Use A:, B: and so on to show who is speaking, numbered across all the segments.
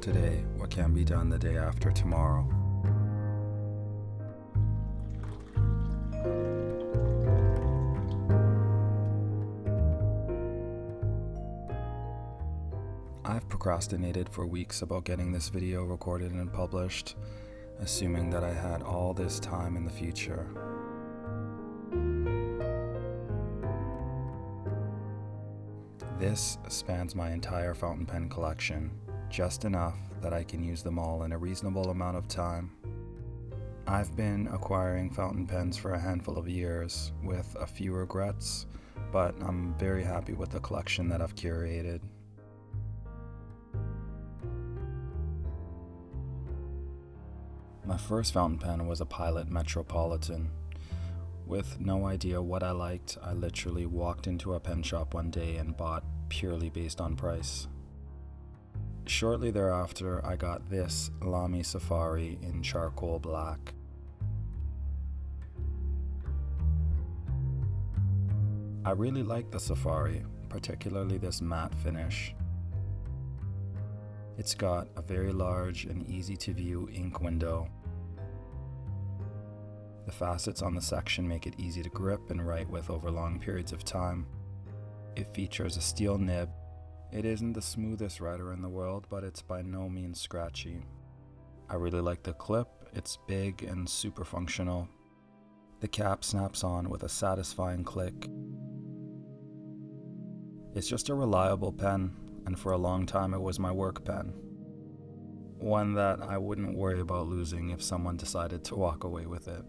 A: today what can be done the day after tomorrow. I've procrastinated for weeks about getting this video recorded and published, assuming that I had all this time in the future. This spans my entire fountain pen collection, just enough that I can use them all in a reasonable amount of time. I've been acquiring fountain pens for a handful of years, with a few regrets, but I'm very happy with the collection that I've curated. My first fountain pen was a Pilot Metropolitan. With no idea what I liked, I literally walked into a pen shop one day and bought purely based on price. Shortly thereafter, I got this LAMY Safari in charcoal black. I really like the Safari, particularly this matte finish. It's got a very large and easy to view ink window. The facets on the section make it easy to grip and write with over long periods of time. It features a steel nib. It isn't the smoothest writer in the world, but it's by no means scratchy. I really like the clip. It's big and super functional. The cap snaps on with a satisfying click. It's just a reliable pen, and for a long time it was my work pen. One that I wouldn't worry about losing if someone decided to walk away with it.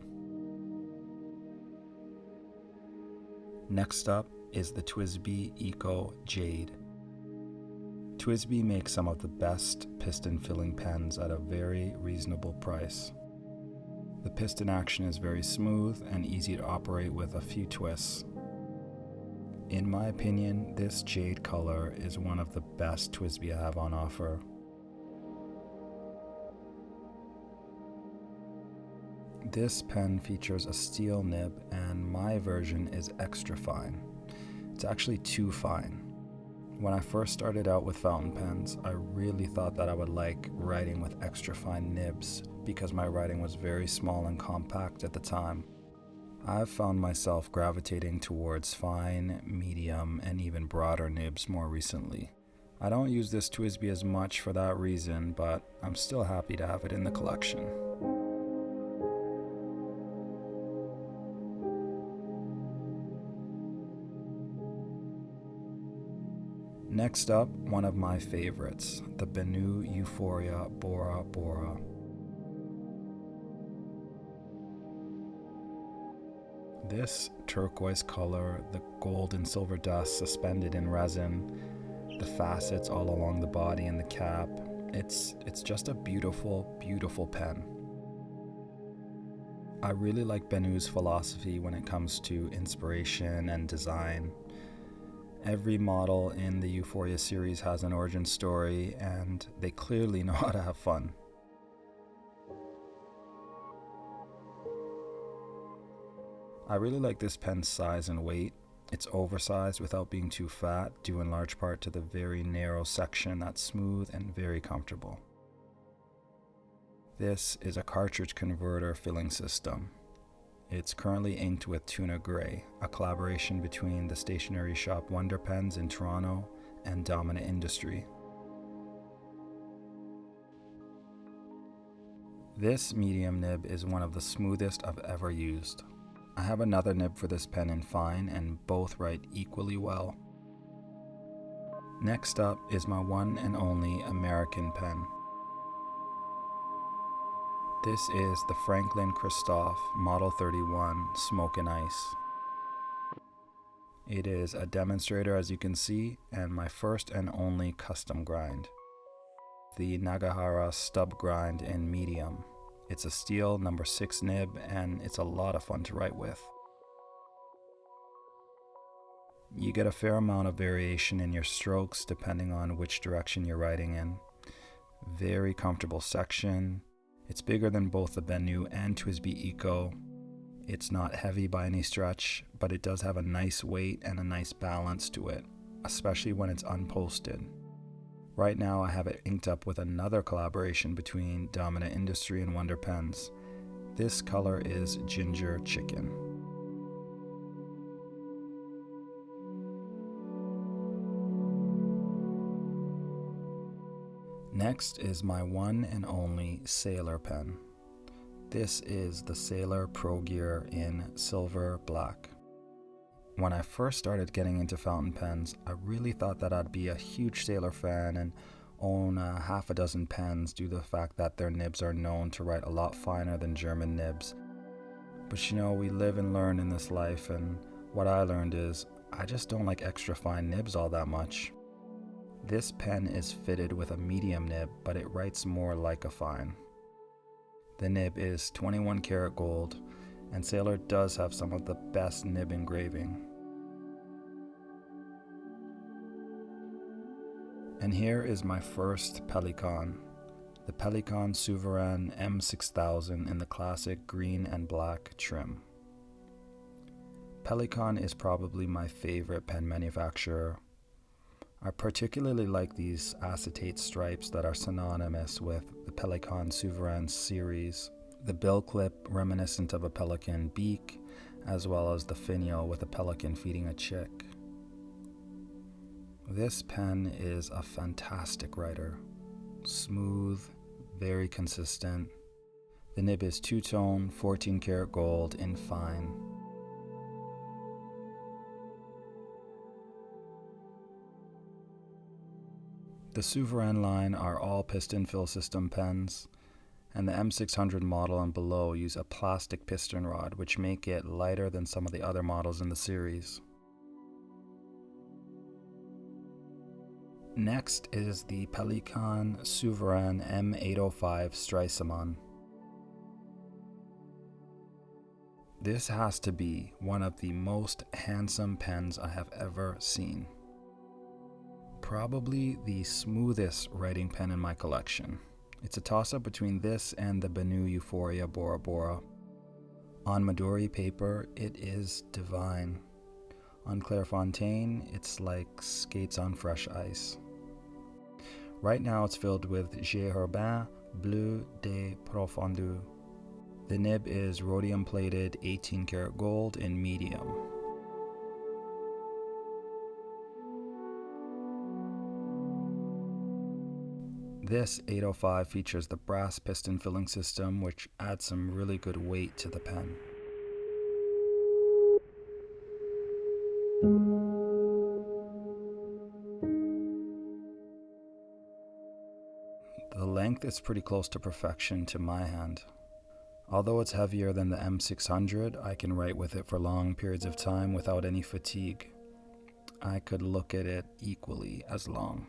A: Next up is the TWSBI Eco Jade. TWSBI makes some of the best piston filling pens at a very reasonable price. The piston action is very smooth and easy to operate with a few twists. In my opinion, this jade color is one of the best TWSBI have on offer. This pen features a steel nib, and my version is extra fine. It's actually too fine. When I first started out with fountain pens, I really thought that I would like writing with extra fine nibs because my writing was very small and compact at the time. I've found myself gravitating towards fine, medium, and even broader nibs more recently. I don't use this TWSBI as much for that reason, but I'm still happy to have it in the collection. Next up, one of my favorites, the BENU Euphoria Bora. This turquoise color, the gold and silver dust suspended in resin, the facets all along the body and the cap, it's just a beautiful, beautiful pen. I really like BENU's philosophy when it comes to inspiration and design. Every model in the Euphoria series has an origin story, and they clearly know how to have fun. I really like this pen's size and weight. It's oversized without being too fat, due in large part to the very narrow section that's smooth and very comfortable. This is a cartridge converter filling system. It's currently inked with Tuna Gray, a collaboration between the stationery shop Wonder Pens in Toronto and Dominant Industry. This medium nib is one of the smoothest I've ever used. I have another nib for this pen in fine, and both write equally well. Next up is my one and only American pen. This is the Franklin Christoph Model 31 Smoke and Ice. It is a demonstrator, as you can see, and my first and only custom grind. The Nagahara Stub grind in medium. It's a steel number 6 nib, and it's a lot of fun to write with. You get a fair amount of variation in your strokes depending on which direction you're writing in. Very comfortable section. It's bigger than both the BENU and TWSBI Eco. It's not heavy by any stretch, but it does have a nice weight and a nice balance to it, especially when it's unposted. Right now I have it inked up with another collaboration between Dominant Industry and Wonder Pens. This color is Ginger Chicken. Next is my one and only Sailor pen. This is the Sailor Pro Gear in Silver Black. When I first started getting into fountain pens, I really thought that I'd be a huge Sailor fan and own half a dozen pens due to the fact that their nibs are known to write a lot finer than German nibs. But you know, we live and learn in this life, and what I learned is I just don't like extra fine nibs all that much. This pen is fitted with a medium nib, but it writes more like a fine. The nib is 21 karat gold, and Sailor does have some of the best nib engraving. And here is my first Pelikan, the Pelikan Souverän M6000 in the classic green and black trim. Pelikan is probably my favorite pen manufacturer. I particularly like these acetate stripes that are synonymous with the Pelikan Souverän series, the bill clip reminiscent of a pelican beak, as well as the finial with a pelican feeding a chick. This pen is a fantastic writer. Smooth, very consistent. The nib is two-tone, 14 karat gold in fine. The Souverän line are all piston fill system pens, and the M600 model and below use a plastic piston rod, which make it lighter than some of the other models in the series. Next is the Pelikan Souverän M805 Stresemann. This has to be one of the most handsome pens I have ever seen. Probably the smoothest writing pen in my collection. It's a toss-up between this and the BENU Euphoria Bora. On Midori paper, it is divine. On Clairefontaine, it's like skates on fresh ice. Right now it's filled with J. Herbin Bleu de Profondeur. The nib is rhodium plated 18 karat gold in medium. This 805 features the brass piston filling system, which adds some really good weight to the pen. The length is pretty close to perfection to my hand. Although it's heavier than the M600, I can write with it for long periods of time without any fatigue. I could look at it equally as long.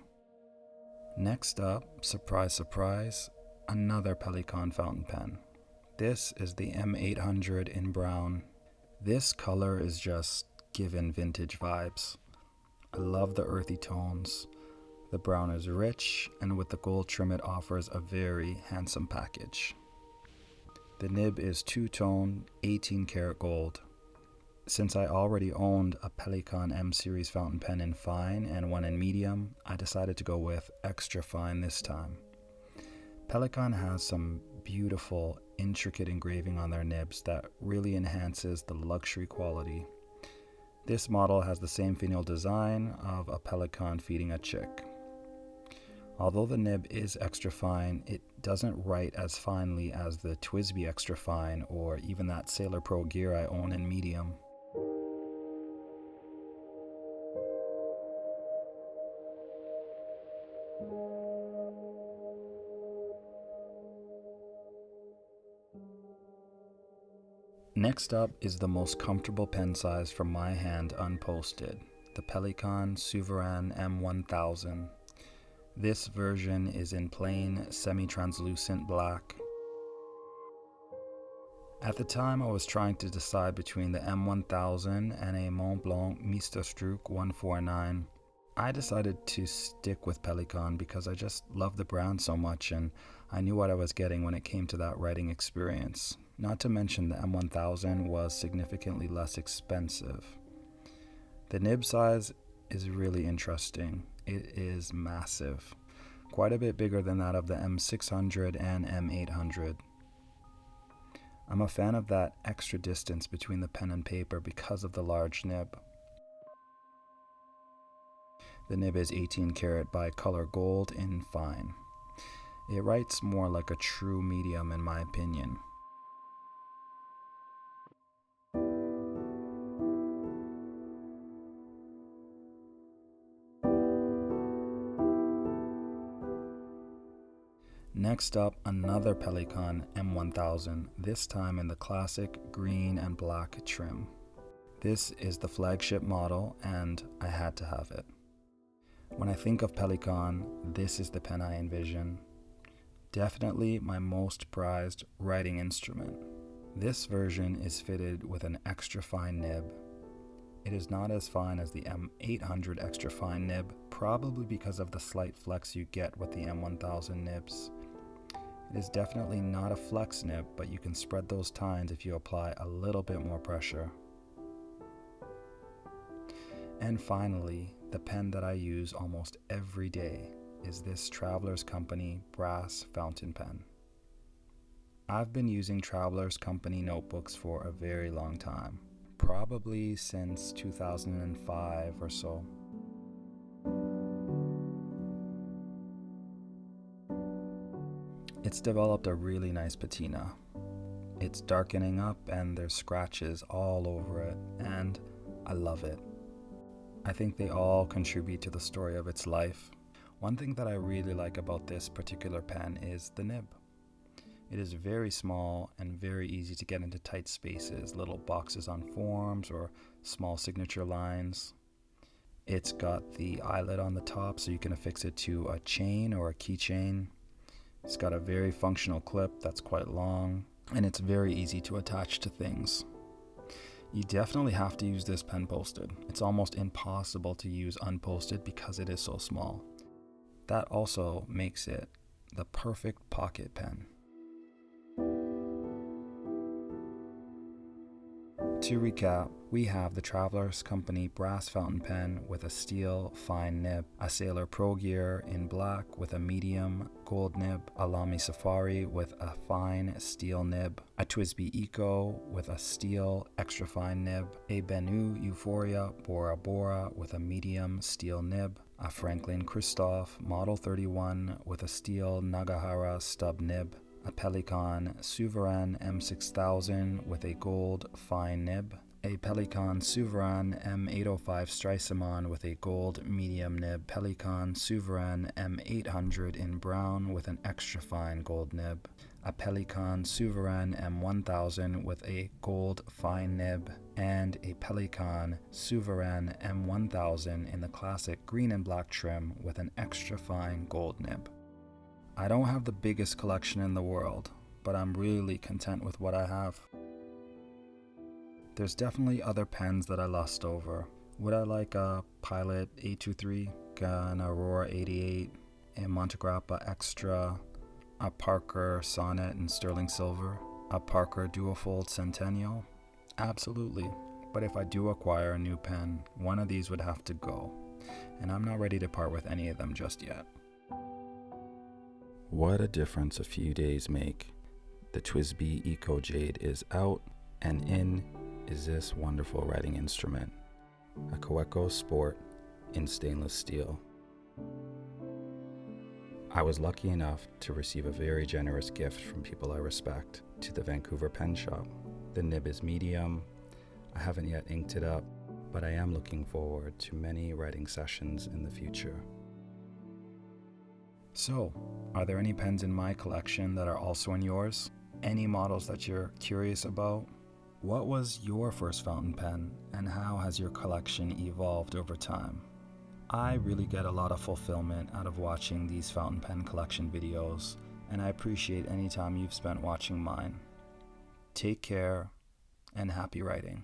A: Next up, surprise surprise, another Pelikan fountain pen. This is the M800 in brown. This color is just given vintage vibes. I love the earthy tones. The brown is rich, and with the gold trim it offers a very handsome package. The nib is two-tone, 18 karat gold. Since I already owned a Pelikan M series fountain pen in fine and one in medium, I decided to go with extra fine this time. Pelikan has some beautiful, intricate engraving on their nibs that really enhances the luxury quality. This model has the same finial design of a pelican feeding a chick. Although the nib is extra fine, it doesn't write as finely as the TWSBI Extra Fine or even that Sailor Pro Gear I own in medium. Next up is the most comfortable pen size from my hand unposted, the Pelikan Souverän M1000. This version is in plain semi-translucent black. At the time I was trying to decide between the M1000 and a Montblanc Meisterstück 149. I decided to stick with Pelikan because I just love the brand so much and I knew what I was getting when it came to that writing experience. Not to mention the M1000 was significantly less expensive. The nib size is really interesting. It is massive. quite a bit bigger than that of the M600 and M800. I'm a fan of that extra distance between the pen and paper because of the large nib. The nib is 18 karat bicolor gold in fine. It writes more like a true medium in my opinion. Next up, another Pelikan M1000, this time in the classic green and black trim. This is the flagship model and I had to have it. When I think of Pelikan, this is the pen I envision. Definitely my most prized writing instrument. This version is fitted with an extra fine nib. It is not as fine as the M800 extra fine nib, probably because of the slight flex you get with the M1000 nibs. It is definitely not a flex nib, but you can spread those tines if you apply a little bit more pressure. And finally, the pen that I use almost every day is this Travelers Company brass fountain pen. I've been using Travelers Company notebooks for a very long time, probably since 2005 or so. It's developed a really nice patina. It's darkening up and there's scratches all over it, and I love it. I think they all contribute to the story of its life. One thing that I really like about this particular pen is the nib. It is very small and very easy to get into tight spaces, little boxes on forms or small signature lines. It's got the eyelet on the top so you can affix it to a chain or a keychain. It's got a very functional clip that's quite long, and it's very easy to attach to things. You definitely have to use this pen posted. It's almost impossible to use unposted because it is so small. That also makes it the perfect pocket pen. To recap, we have the Travelers Company brass fountain pen with a steel fine nib, a Sailor Pro Gear in black with a medium gold nib, a LAMY Safari with a fine steel nib, a TWSBI Eco with a steel extra fine nib, a BENU Euphoria Bora with a medium steel nib, a Franklin Christoph Model 31 with a steel Nagahara stub nib, a Pelikan Souverän M6000 with a gold fine nib, a Pelikan Souverän M805 Stresemann with a gold medium nib, Pelikan Souverän M800 in brown with an extra fine gold nib, a Pelikan Souverän M1000 with a gold fine nib, and a Pelikan Souverän M1000 in the classic green and black trim with an extra fine gold nib. I don't have the biggest collection in the world, but I'm really content with what I have. There's definitely other pens that I lust over. Would I like a Pilot 823, an Aurora 88, a Montegrappa Extra, a Parker Sonnet in sterling silver, a Parker Duofold Centennial? Absolutely, but if I do acquire a new pen, one of these would have to go, and I'm not ready to part with any of them just yet. What a difference a few days make. The TWSBI Eco Jade is out, and in is this wonderful writing instrument, a Kaweco Sport in stainless steel. I was lucky enough to receive a very generous gift from people I respect to the Vancouver Pen Shop. The nib is medium. I haven't yet inked it up, but I am looking forward to many writing sessions in the future. So, are there any pens in my collection that are also in yours? Any models that you're curious about? What was your first fountain pen, and how has your collection evolved over time? I really get a lot of fulfillment out of watching these fountain pen collection videos, and I appreciate any time you've spent watching mine. Take care, and happy writing.